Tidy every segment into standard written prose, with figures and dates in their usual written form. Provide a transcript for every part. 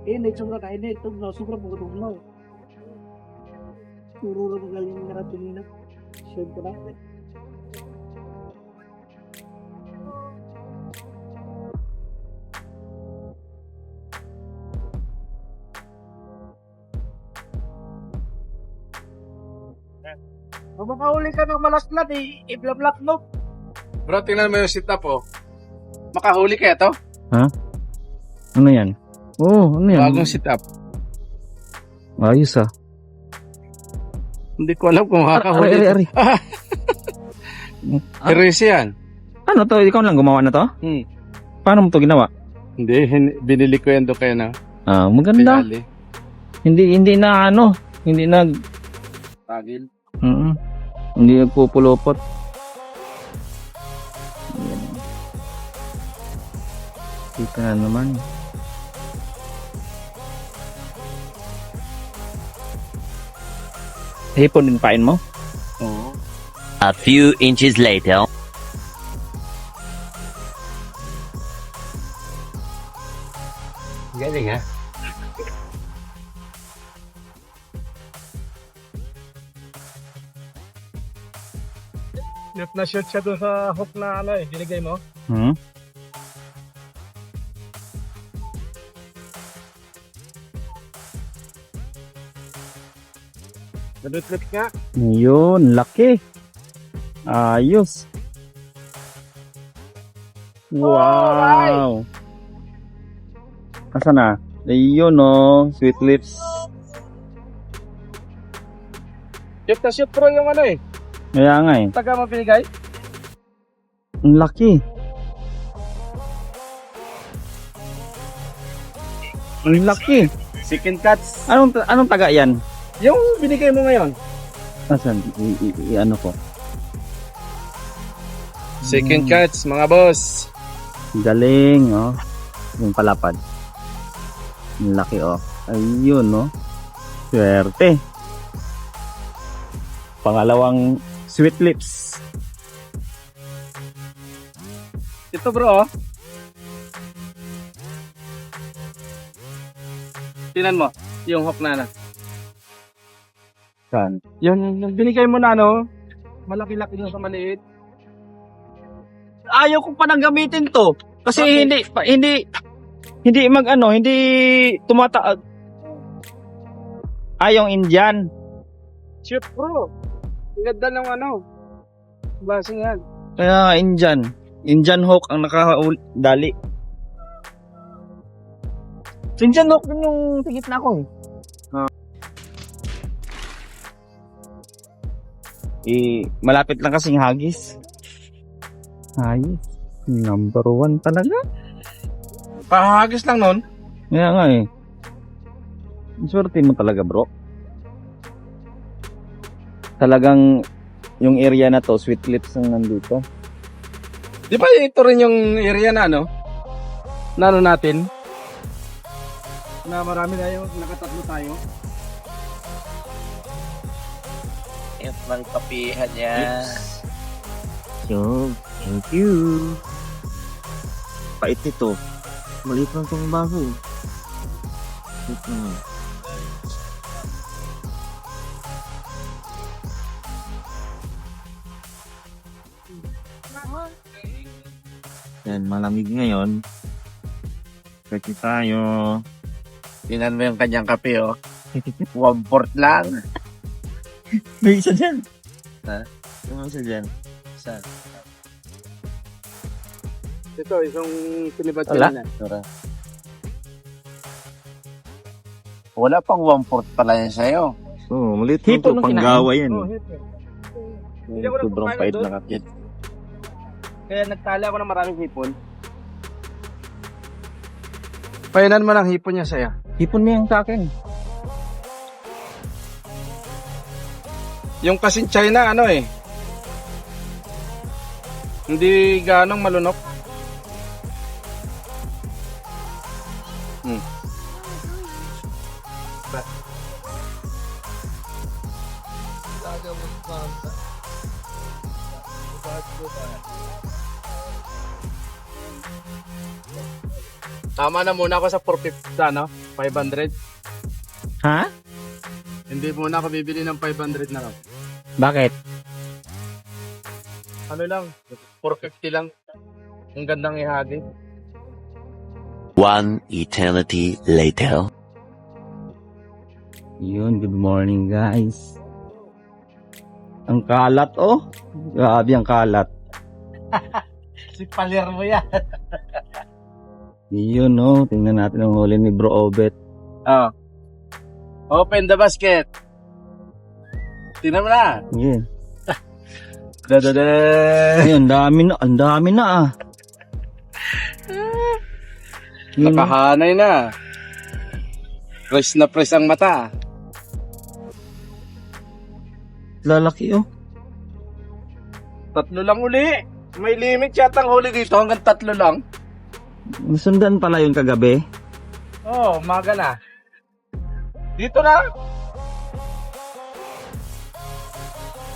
Init, sobrang kainit. Tugnaw, sobrang tugnaw. Puro magaling nga natin nila. Siyempre. Kung makahuli ka ng malaslat, i-blablat mo. Bro, tingnan mo yung setup, oh. Makahuli kaya to? Ano yan? Oh, ano yan? Bagong setup. Ayos ah. Hindi ko alam kung makakahuli. Ari. Teresa yan. Ano to? Ikaw lang gumawa na to? Paano mo to ginawa? Hindi, binili ko yan doon kaya na. Maganda. Pinali. Hindi na ano, hindi nag Tagil. Hindi nagpupulupot. Ayan. Kita na naman. Hipon din pain mo? Oo. A few inches later. Galing, ha? Shoot na shoot siya doon sa hook na ano binigay mo. Nadutlit nga. Yun, laki. Ayos. Wow. Asa na? Ayun oh, sweet lips. Shoot na shoot, bro, yung ano eh. Kaya nga eh. Taga mo binigay? Ang laki. Ang laki. Chicken cuts. Anong taga yan? Yung binigay mo ngayon. Asan? Ano ko? Chicken cuts, mga boss. Galing, oh. Yung palapad. Ang laki, oh. Ayun, oh. Swerte. Pangalawang sweet lips. Ito, bro, oh. Tingnan mo, yung hook na. Saan? Yung binigay mo na, ano, malaki-laki na sa maliit. Ayaw ko pa nang gamitin to. Kasi Okay. hindi hindi tumataag. Yung Indian. Shoot, bro. Ang ganda ng ano. Base yan. Kaya Indian. Indian hook ang nakadali. Indian hook din yung tigit na ko malapit lang kasing hagis. Ayos. Number 1 talaga. Pahagis lang nun. Kaya nga eh. Swerte mo talaga bro. Talagang yung area na to, sweet lips ang nandito. Di ba ito rin yung area na ano? Na ano natin? Na marami na yung nakatatlo tayo. Yung mga kapihan niya. So, thank you. Pait ito. Maliit lang itong bago. Ito. Yan, malamig ngayon. Kasi tayo. Tingnan mo yung kanyang kape, oh. 1/4 lang. May isa dyan. Ha? May isa dyan. Saan? Ito, isang pinibad Wala. na. Wala pang 1/4 pala yan sa'yo. Oo, maliit lang Hipon ito. nung Panggawa yan. Oh, hit. Hindi ako Sobrang nagpapakain pait doon. na kapit. Kaya nagtali ako ng maraming hipon. Painan mo ng hipon niya sa'yo. Hipon niya yung sa akin. Yung kasing China, ano eh. Hindi ganong malunok. Tama na muna ako sa 450 ano? 500. Ha? Hindi muna ako bibili ng 500 na lang. Bakit? Ano lang, 450 lang. Ang gandang ihagis. One eternity later. Yun, good morning guys. Ang kalat oh. Grabe ang kalat. Si Paler mo yan. Yun oh, tingnan natin ang huli ni Bro Obet. Oh. Open the basket. Tingnan mo na. Yeah. Dadada. Ayun, ang dami na ah. Yun, oh. Nakahanay na. Press na press ang mata. Lalaki oh. 3 lang uli. May limit yata ang huli dito hanggang 3 lang. Nasundan pala yung kagabi. Oh, umaga na. Dito na.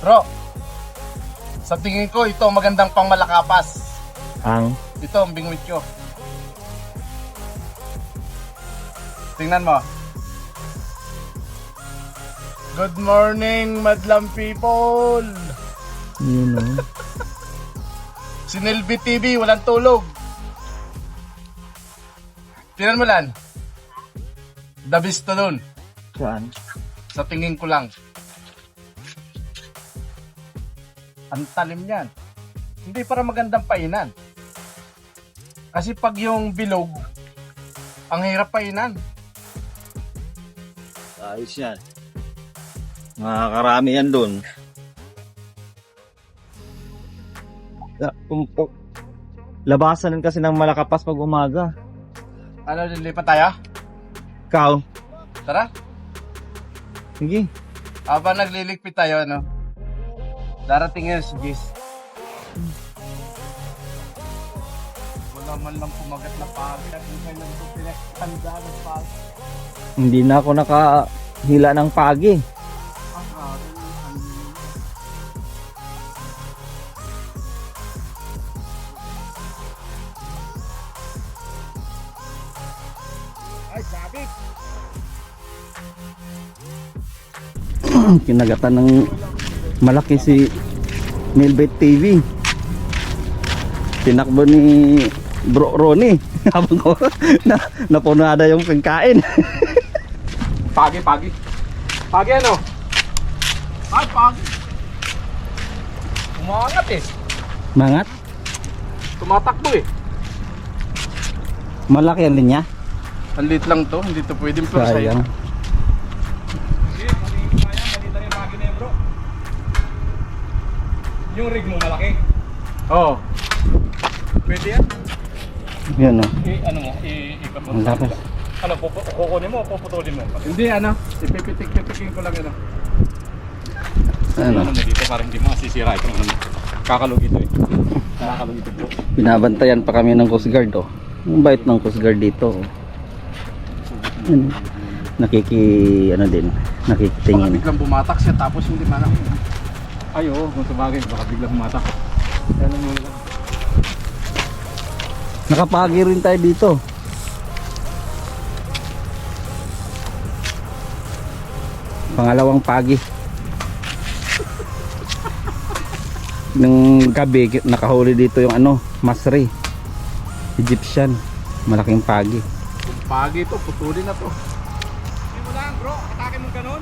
Bro, sa tingin ko ito magandang pang malakapas. Ang Ito ang bingwit ko. Tingnan mo. Good morning, madlang people. yun oh. Sinilby TV, walang tulog. Tingnan mo lan. The best to dun. Saan? Sa tingin ko lang. Ang talim niyan. Hindi para magandang painan. Kasi pag yung bilog, ang hirap painan. Ayos yan. Makakarami yan dun. Labasan kasi ng malakapas pag umaga. Ano, lilipat tayo? Ikaw? Tara. Sige. Habang nagliligpit tayo, ano? Darating yun si Gis. Wala man lang kumagat na pagod. Kung kailan ko pinagtanda ng pagod. Hindi na ako nakahila ng pagi. Ay, sabi! Kinagatan ng malaki si Milbet TV. Tinakbo ni Bro Ronnie. Habang ko napunada yung pagkain. Pagi. Pagi ano? Ay, pagi. Umangat eh. Mangat. Tumatakbo eh. Malaki ang linya. Ang liit lang to, hindi to pwedeng pero sa'yo. Sayang. Maliit lang yung pagi na yan, bro. Yung rig mo malaki. Oo. Pwede yan? Yan o. Ano mo, ikap mo. Ang lakas. Ano, kukunin mo o puputulin mo? Hindi ano, ipipitik-pitikin ko lang ano. Ano? Ano dito, parang hindi mo masisira itong ano. Kakalog ito eh. Nakakalog ito, bro. Binabantayan pa kami ng Coast Guard oh. Ang bait ng Coast Guard dito oh. Ano? Baka Nakikitingin. biglang bumatak siya tapos hindi man ako. Ay, oo, kung sabagay, baka biglang humatak. Ano mo lang. Nakapagi rin tayo dito. Pangalawang pagi. Nung gabi nakahuli dito yung ano, Masri. Egyptian. Malaking pagi. Kung pagi to, putulin na to. Hindi mo lang, bro. Atake mo ganun.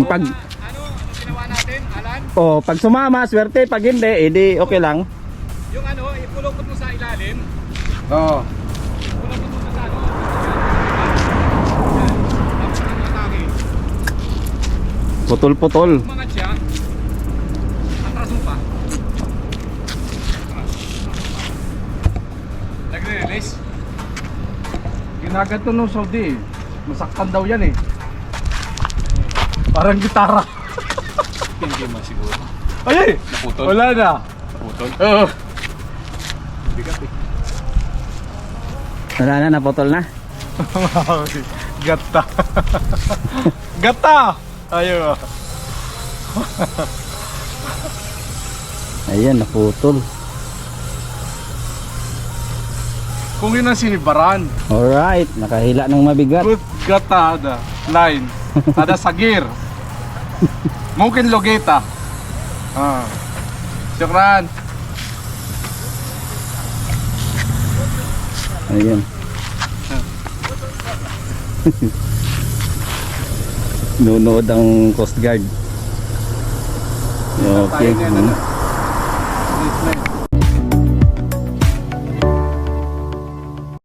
Pag Ano ginawa natin, Alan? pag sumama, swerte. Pag hindi, edi okay lang. Yung ano, ipulupot mo sa ilalim. Oo. Ipulupot mo sa ano. Yan. Tapos ang atake. Putol-putol. Umangat siya. Atras mo pa. Nagre-release. Ginaganto ng Saudi. Masaktan daw yan eh. Parang gitara. Hindi mo siguro. Ay! Naputol. Wala na. Naputol. Oo. Bigat eh. Wala na, naputol na. Gata. Gata! Ayun. Ayan, naputol. Kung yun ang sinibaran. Alright, nakahila ng mabigat. Good gatada. Line. Ada sagir. Mungkin logeta. Syukran. Ayun. Nunood ang Coast Guard. Okay. Tayo na,